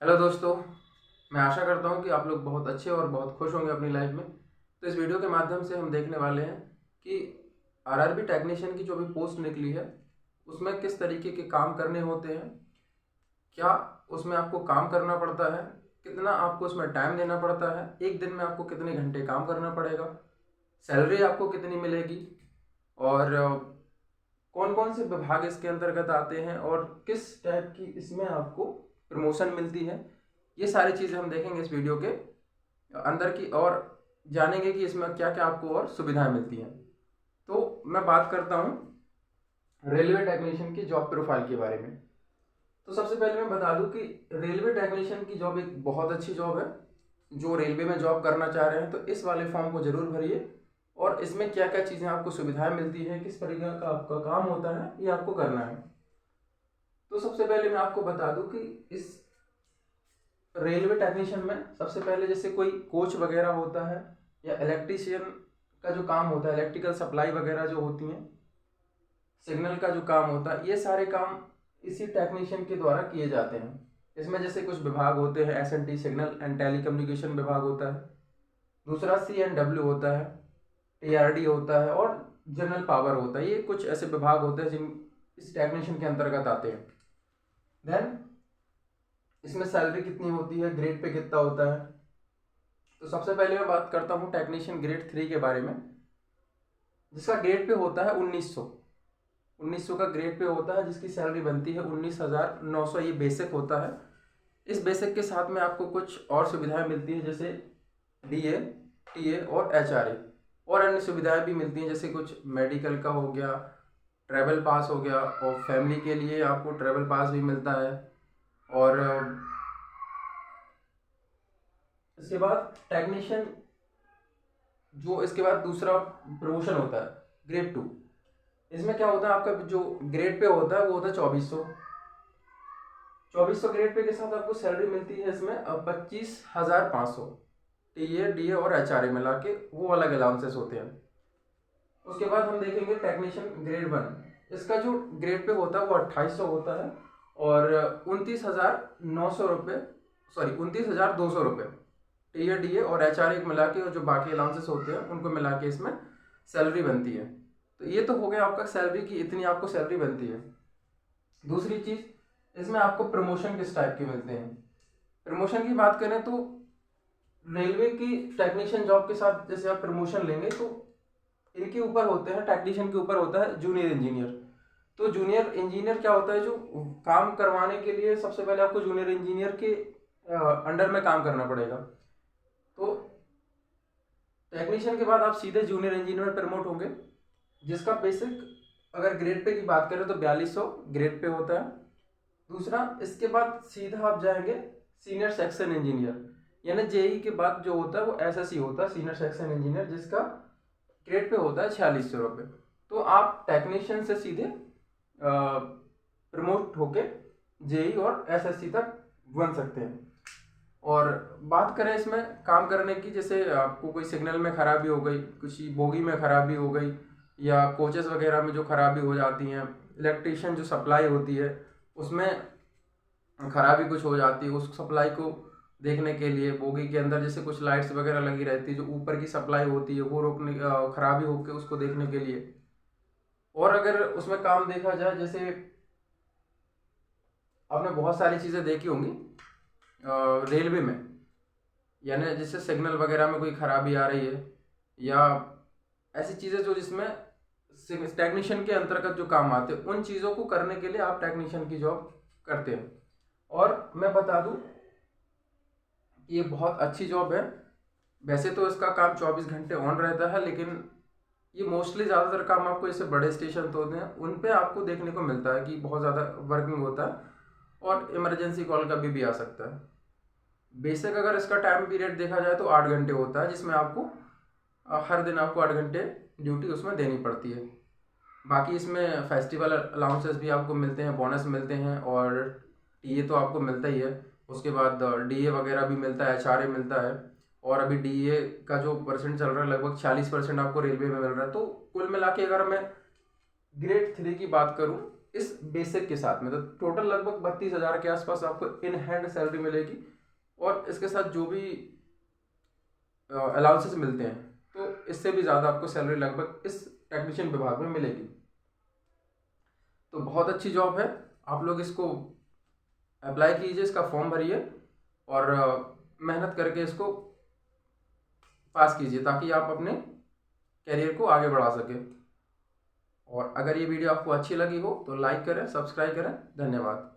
Hello दोस्तों, मैं आशा करता हूँ कि आप लोग बहुत अच्छे और बहुत खुश होंगे अपनी लाइफ में। तो इस वीडियो के माध्यम से हम देखने वाले हैं कि आरआरबी टेक्नीशियन की जो भी पोस्ट निकली है उसमें किस तरीके के काम करने होते हैं, क्या उसमें आपको काम करना पड़ता है, कितना आपको उसमें टाइम देना पड़ता है, एक दिन में आपको कितने घंटे काम करना पड़ेगा, सैलरी आपको कितनी मिलेगी और कौन कौन से विभाग इसके अंतर्गत आते हैं और किस टाइप की इसमें आपको प्रमोशन मिलती है। ये सारी चीज़ें हम देखेंगे इस वीडियो के अंदर की और जानेंगे कि इसमें क्या क्या आपको और सुविधाएं मिलती हैं। तो मैं बात करता हूँ रेलवे टेक्नीशियन की जॉब प्रोफाइल के बारे में। तो सबसे पहले मैं बता दूं कि रेलवे टेक्नीशियन की जॉब एक बहुत अच्छी जॉब है। जो रेलवे में जॉब करना चाह रहे हैं तो इस वाले फॉर्म को जरूर भरिए और इसमें क्या क्या चीज़ें आपको सुविधाएं मिलती है, किस प्रकार का आपका काम होता है, ये आपको करना है। तो सबसे पहले मैं आपको बता दूं कि इस रेलवे टेक्नीशियन में सबसे पहले जैसे कोई कोच वगैरह होता है या इलेक्ट्रीशियन का जो काम होता है, इलेक्ट्रिकल सप्लाई वगैरह जो होती हैं, सिग्नल का जो काम होता है, ये सारे काम इसी टेक्नीशियन के द्वारा किए जाते हैं। इसमें जैसे कुछ विभाग होते हैं, एसएनटी सिग्नल एंड टेलीकम्युनिकेशन विभाग होता है, दूसरा सीएनडब्ल्यू होता है, टीआरडी होता है और जनरल पावर होता है। ये कुछ ऐसे विभाग होते हैं जिन इस टेक्नीशियन के अंतर्गत आते हैं। देन इसमें सैलरी कितनी होती है, ग्रेड पे कितना होता है। तो सबसे पहले मैं बात करता हूँ टेक्नीशियन ग्रेड 3 के बारे में, जिसका ग्रेड पे होता है 1900 का ग्रेड पे होता है, जिसकी सैलरी बनती है 19,900। ये बेसिक होता है। इस बेसिक के साथ में आपको कुछ और सुविधाएं मिलती है जैसे डीए, टीए और एचआरए और अन्य सुविधाएं भी मिलती हैं जैसे कुछ मेडिकल का हो गया, ट्रैवल पास हो गया और फैमिली के लिए आपको ट्रैवल पास भी मिलता है। और इसके बाद टेक्नीशियन जो इसके बाद दूसरा प्रमोशन होता है ग्रेड 2। इसमें क्या होता है, आपका जो ग्रेड पे होता है वो होता है 2400 ग्रेड पे के साथ आपको सैलरी मिलती है इसमें 25,500। टीए, डीए और एचआरए मिला के वो अलग अलाउंसेस होते हैं। उसके बाद हम देखेंगे टेक्नीशियन ग्रेड 1। इसका जो ग्रेड पे होता है वो 2800 होता है और 29,900 रुपये, सॉरी 29,200 रुपये टीए, डीए और एचआरए मिला के और जो बाकी अलाउंसेस होते हैं उनको मिला के इसमें सैलरी बनती है। तो ये तो हो गया आपका सैलरी की, इतनी आपको सैलरी बनती है। दूसरी चीज, इसमें आपको प्रमोशन किस टाइप के मिलते हैं। प्रमोशन की बात करें तो रेलवे की टेक्नीशियन जॉब के साथ जैसे आप प्रमोशन लेंगे तो इनके ऊपर होते हैं, टेक्नीशियन के ऊपर होता है जूनियर इंजीनियर। तो जूनियर इंजीनियर क्या होता है, जो काम करवाने के लिए सबसे पहले आपको जूनियर इंजीनियर के अंडर में काम करना पड़ेगा। तो टेक्नीशियन के बाद आप सीधे जूनियर इंजीनियर में प्रमोट होंगे, जिसका बेसिक अगर ग्रेड पे की बात करें तो 4200 ग्रेड पे होता है। दूसरा, इसके बाद सीधा आप जाएंगे सीनियर सेक्शन इंजीनियर, यानी जेई के बाद जो होता है वो एसएससी होता है, सीनियर सेक्शन इंजीनियर, जिसका ग्रेड पे होता है 4600 रुपये। तो आप टेक्नीशियन से सीधे प्रमोट होके जेई और एसएससी तक बन सकते हैं। और बात करें इसमें काम करने की, जैसे आपको कोई सिग्नल में खराबी हो गई, कुछ बोगी में खराबी हो गई या कोचेस वगैरह में जो खराबी हो जाती हैं, इलेक्ट्रिशियन जो सप्लाई होती है उसमें खराबी कुछ हो जाती है, उस सप्लाई को देखने के लिए बोगी के अंदर जैसे कुछ लाइट्स वगैरह लगी रहती है, जो ऊपर की सप्लाई होती है वो रोकने, खराबी होकर उसको देखने के लिए। और अगर उसमें काम देखा जाए, जैसे आपने बहुत सारी चीज़ें देखी होंगी रेलवे में, यानी जैसे सिग्नल वगैरह में कोई खराबी आ रही है या ऐसी चीज़ें जो जिसमें टेक्नीशियन के अंतर्गत जो काम आते हैं, उन चीज़ों को करने के लिए आप टेक्नीशियन की जॉब करते हैं। और मैं बता दूं, ये बहुत अच्छी जॉब है। वैसे तो इसका काम 24 घंटे ऑन रहता है, लेकिन ये मोस्टली ज़्यादातर काम आपको जैसे बड़े स्टेशन तो होते हैं उन पे आपको देखने को मिलता है कि बहुत ज़्यादा वर्किंग होता है और इमरजेंसी कॉल कभी भी आ सकता है। बेसिक अगर इसका टाइम पीरियड देखा जाए तो 8 घंटे होता है, जिसमें आपको हर दिन आपको 8 घंटे ड्यूटी उसमें देनी पड़ती है। बाकी इसमें फेस्टिवल अलाउंसेस भी आपको मिलते हैं, बोनस मिलते हैं और टीए तो आपको मिलता ही है। उसके बाद डीए वगैरह भी मिलता है, एचआरए मिलता है और अभी डीए का जो परसेंट चल रहा है लगभग 46% आपको रेलवे में मिल रहा है। तो कुल मिला के अगर मैं ग्रेड 3 की बात करूं इस बेसिक के साथ में। तो टोटल लगभग 32,000 के आसपास आपको इन हैंड सैलरी मिलेगी, और इसके साथ जो भी अलाउंसेस मिलते हैं तो इससे भी ज़्यादा आपको सैलरी लगभग इस टेक्नीशियन विभाग में मिलेगी। तो बहुत अच्छी जॉब है, आप लोग इसको अप्लाई कीजिए, इसका फॉर्म भरिए और मेहनत करके इसको पास कीजिए ताकि आप अपने करियर को आगे बढ़ा सकें। और अगर ये वीडियो आपको अच्छी लगी हो तो लाइक करें, सब्सक्राइब करें। धन्यवाद।